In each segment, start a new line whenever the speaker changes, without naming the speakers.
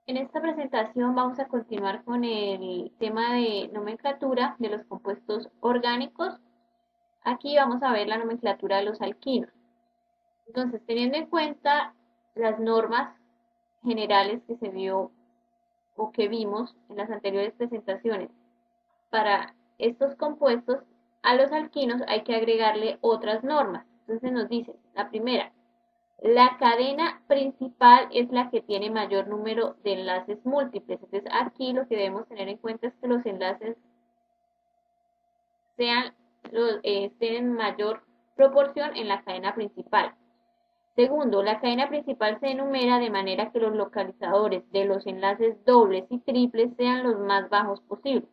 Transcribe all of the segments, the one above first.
En esta presentación vamos a continuar con el tema de nomenclatura de los compuestos orgánicos. Aquí vamos a ver la nomenclatura de los alquinos. Entonces, teniendo en cuenta las normas generales que se vio o que vimos en las anteriores presentaciones, para estos compuestos, a los alquinos hay que agregarle otras normas. Entonces nos dice, la primera, la cadena principal es la que tiene mayor número de enlaces múltiples. Entonces aquí lo que debemos tener en cuenta es que los enlaces estén en mayor proporción en la cadena principal. Segundo, la cadena principal se enumera de manera que los localizadores de los enlaces dobles y triples sean los más bajos posibles.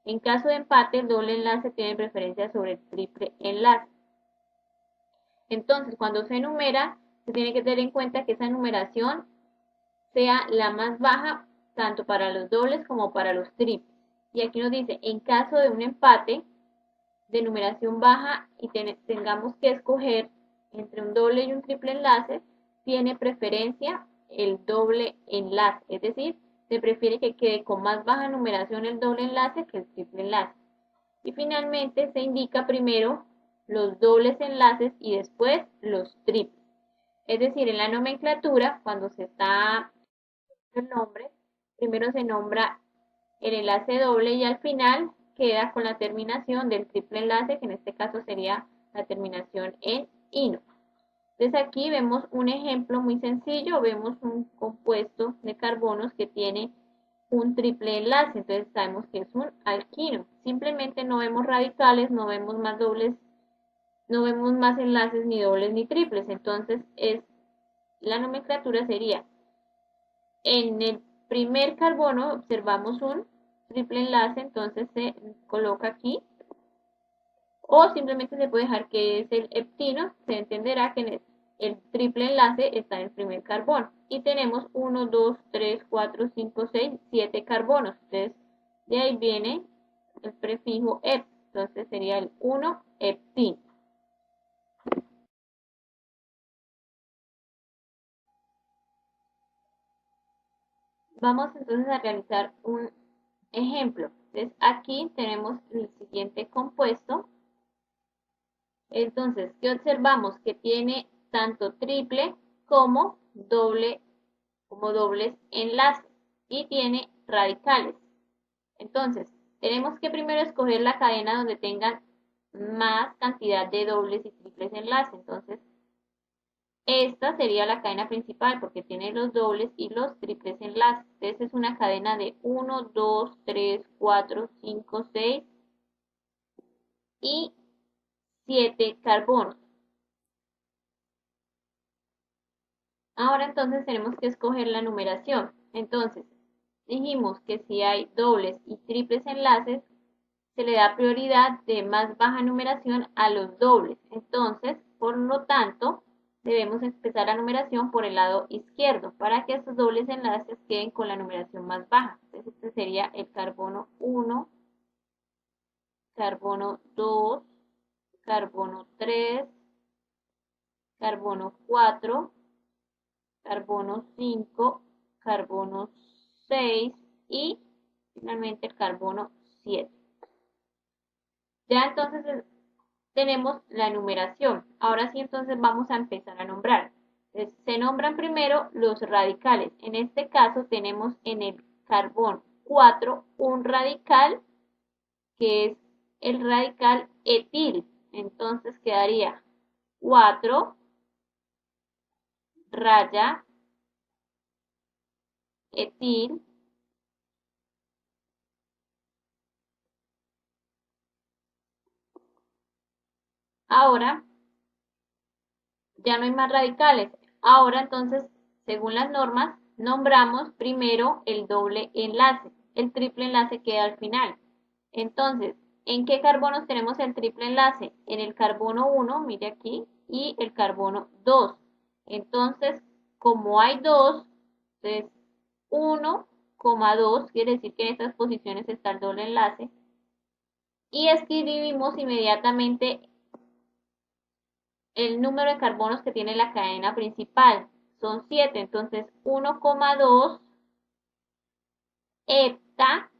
En caso de empate, el doble enlace tiene preferencia sobre el triple enlace. Entonces, cuando se enumera, se tiene que tener en cuenta que esa enumeración sea la más baja tanto para los dobles como para los triples. Y aquí nos dice, en caso de un empate de numeración baja y tengamos que escoger entre un doble y un triple enlace, tiene preferencia el doble enlace, es decir, se prefiere que quede con más baja numeración el doble enlace que el triple enlace. Y finalmente se indica primero los dobles enlaces y después los triples. Es decir, en la nomenclatura, cuando se está el nombre, primero se nombra el enlace doble y al final queda con la terminación del triple enlace, que en este caso sería la terminación en ino. Entonces aquí vemos un ejemplo muy sencillo, vemos un compuesto de carbonos que tiene un triple enlace, entonces sabemos que es un alquino. Simplemente no vemos radicales, no vemos más dobles, no vemos más enlaces ni dobles ni triples, entonces la nomenclatura sería en el primer carbono observamos un triple enlace, entonces se coloca aquí, o simplemente se puede dejar que es el heptino, se entenderá que el triple enlace está en el primer carbono. Y tenemos 1, 2, 3, 4, 5, 6, 7 carbonos. Entonces, de ahí viene el prefijo ep, entonces sería el 1-heptino. Vamos entonces a realizar un ejemplo. Entonces, aquí tenemos el siguiente compuesto. Entonces, ¿qué observamos? Que tiene tanto triple como dobles enlaces y tiene radicales. Entonces, tenemos que primero escoger la cadena donde tengan más cantidad de dobles y triples enlaces. Entonces, esta sería la cadena principal porque tiene los dobles y los triples enlaces. Entonces, es una cadena de 1, 2, 3, 4, 5, 6 y 7 carbonos. Ahora entonces tenemos que escoger la numeración. Entonces, dijimos que si hay dobles y triples enlaces, se le da prioridad de más baja numeración a los dobles. Entonces, por lo tanto, debemos empezar la numeración por el lado izquierdo para que estos dobles enlaces queden con la numeración más baja. Entonces, este sería el carbono 1, carbono 2, carbono 3, carbono 4, carbono 5, carbono 6 y finalmente el carbono 7. Ya entonces tenemos la numeración. Ahora sí entonces vamos a empezar a nombrar. Entonces, se nombran primero los radicales. En este caso tenemos en el carbón 4 un radical que es el radical etil. Entonces quedaría 4 raya etil. Ahora ya no hay más radicales. Ahora entonces, según las normas, nombramos primero el doble enlace. El triple enlace queda al final. Entonces, ¿en qué carbonos tenemos el triple enlace? En el carbono 1, mire aquí, y el carbono 2. Entonces, como hay 2, entonces 1,2 quiere decir que en estas posiciones está el doble enlace. Y escribimos inmediatamente el número de carbonos que tiene la cadena principal. Son 7, entonces 1,2 hepta,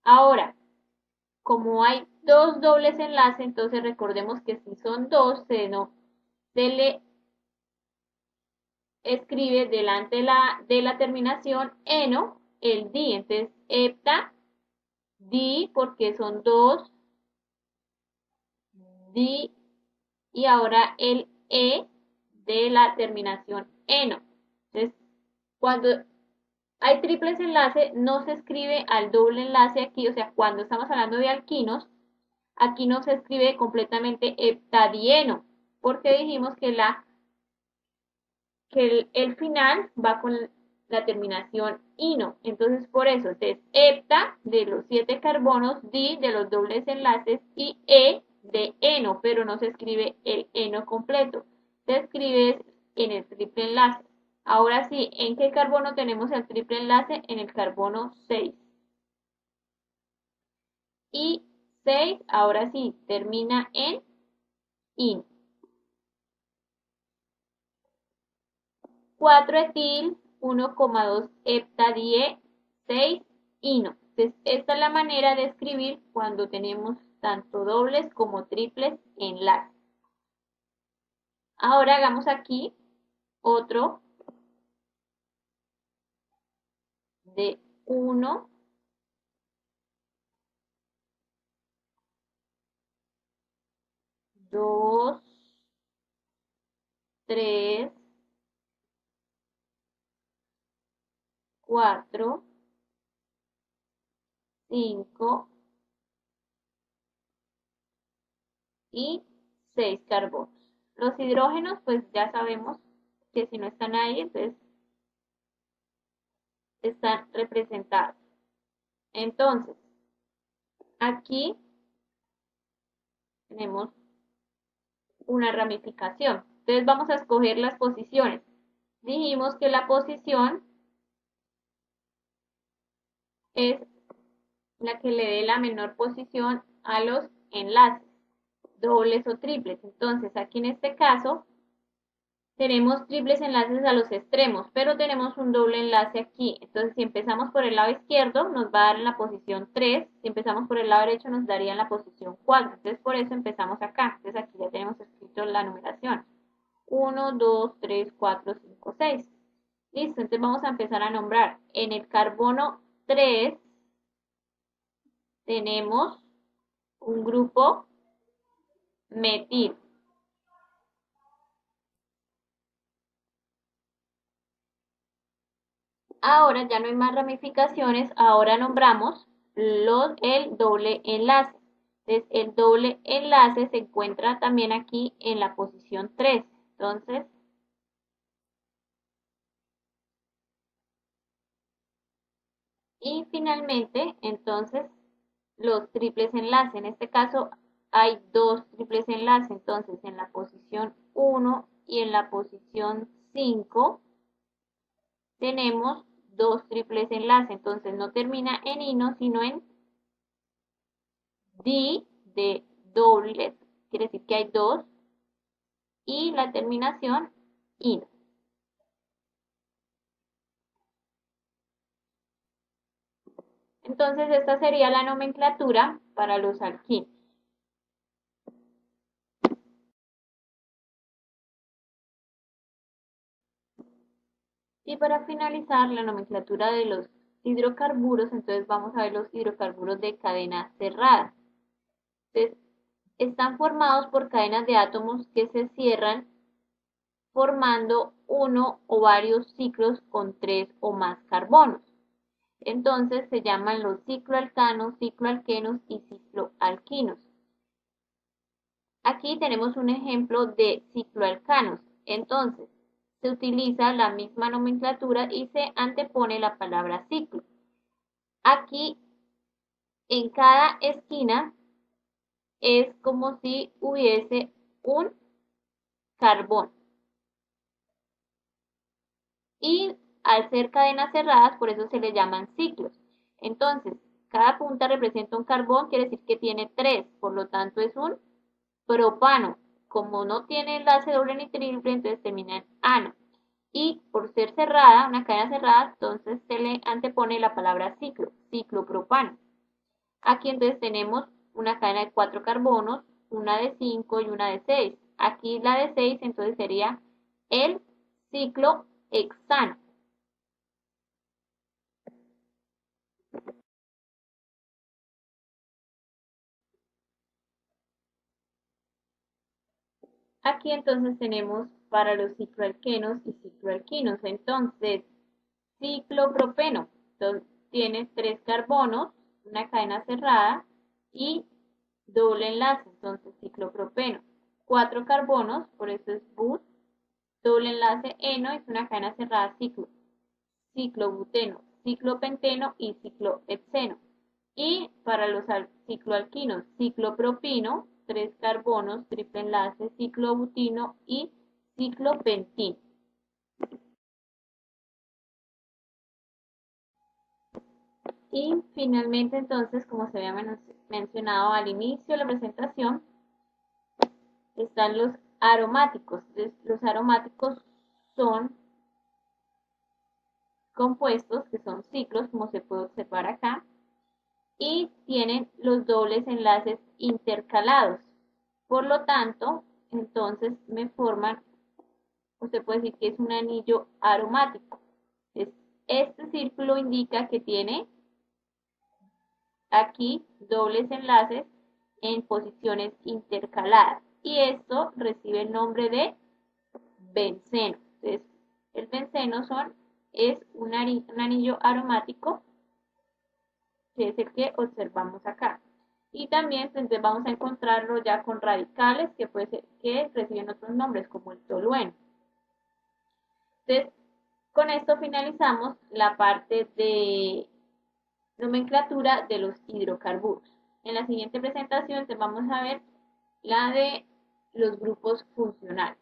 ahora, como hay dos dobles enlaces, entonces recordemos que si son dos, se le escribe delante de la terminación eno el di. Entonces, hepta, di, porque son dos, di, y ahora el e de la terminación eno. Entonces, cuando hay triples enlaces, no se escribe al doble enlace aquí, o sea, cuando estamos hablando de alquinos, aquí no se escribe completamente heptadieno, porque dijimos que el final va con la terminación ino. Entonces, por eso, es hepta de los 7 carbonos, di de los dobles enlaces y e de eno, pero no se escribe el eno completo. Se escribe en el triple enlace. Ahora sí, ¿en qué carbono tenemos el triple enlace? En el carbono 6. Y 6, ahora sí, termina en in. 4-etil, 1,2 heptadie, 6 ino. Entonces, esta es la manera de escribir cuando tenemos tanto dobles como triples enlaces. Ahora hagamos aquí otro de 1, 2, 3, 4, 5 y 6 carbonos. Los hidrógenos, pues ya sabemos que si no están ahí, entonces están representados. Entonces, aquí tenemos una ramificación. Entonces vamos a escoger las posiciones. Dijimos que la posición es la que le dé la menor posición a los enlaces, dobles o triples. Entonces, aquí en este caso, tenemos triples enlaces a los extremos, pero tenemos un doble enlace aquí. Entonces, si empezamos por el lado izquierdo, nos va a dar en la posición 3. Si empezamos por el lado derecho, nos daría en la posición 4. Entonces, por eso empezamos acá. Entonces, aquí ya tenemos escrito la numeración. 1, 2, 3, 4, 5, 6. Listo, entonces vamos a empezar a nombrar. En el carbono 3 tenemos un grupo metil. Ahora ya no hay más ramificaciones, ahora nombramos el doble enlace. Entonces, el doble enlace se encuentra también aquí en la posición 3. Entonces, y finalmente, entonces, los triples enlaces. En este caso, hay dos triples enlaces. Entonces, en la posición 1 y en la posición 5 tenemos dos triples enlaces. Entonces, no termina en ino, sino en di de dobles. Quiere decir que hay dos. Y la terminación ino. Entonces, esta sería la nomenclatura para los alquinos. Y para finalizar la nomenclatura de los hidrocarburos, entonces vamos a ver los hidrocarburos de cadena cerrada. Entonces, están formados por cadenas de átomos que se cierran formando uno o varios ciclos con 3 o más carbonos. Entonces se llaman los cicloalcanos, cicloalquenos y cicloalquinos. Aquí tenemos un ejemplo de cicloalcanos. Entonces, se utiliza la misma nomenclatura y se antepone la palabra ciclo. Aquí, en cada esquina, es como si hubiese un carbón. Y al ser cadenas cerradas, por eso se le llaman ciclos. Entonces, Cada punta representa un carbón, quiere decir que tiene 3, por lo tanto es un propano. Como no tiene enlace doble ni triple, entonces termina en ano. Y por ser cerrada, una cadena cerrada, entonces se le antepone la palabra ciclo, ciclopropano. Aquí entonces tenemos una cadena de 4 carbonos, una de 5 y una de 6. Aquí la de 6 entonces sería el ciclohexano. Aquí entonces tenemos para los cicloalquenos y cicloalquinos. Entonces, ciclopropeno. Entonces, tiene 3 carbonos, una cadena cerrada y doble enlace. Entonces, ciclopropeno. 4 carbonos, por eso es but. Doble enlace eno, es una cadena cerrada ciclo. Ciclobuteno, ciclopenteno y ciclohexeno. Y para los cicloalquinos, ciclopropino, 3 carbonos, triple enlace, ciclobutino y ciclopentino. Y finalmente entonces, como se había mencionado al inicio de la presentación, están los aromáticos. Entonces, los aromáticos son compuestos que son ciclos, como se puede observar acá, y tienen los dobles enlaces intercalados. Por lo tanto, entonces me forman, usted puede decir que es un anillo aromático. Este círculo indica que tiene aquí dobles enlaces en posiciones intercaladas. Y esto recibe el nombre de benceno. Entonces, el benceno es un anillo aromático, que es el que observamos acá. Y también entonces vamos a encontrarlo ya con radicales que puede ser que reciben otros nombres como el tolueno. Entonces, con esto finalizamos la parte de nomenclatura de los hidrocarburos. En la siguiente presentación vamos a ver la de los grupos funcionales.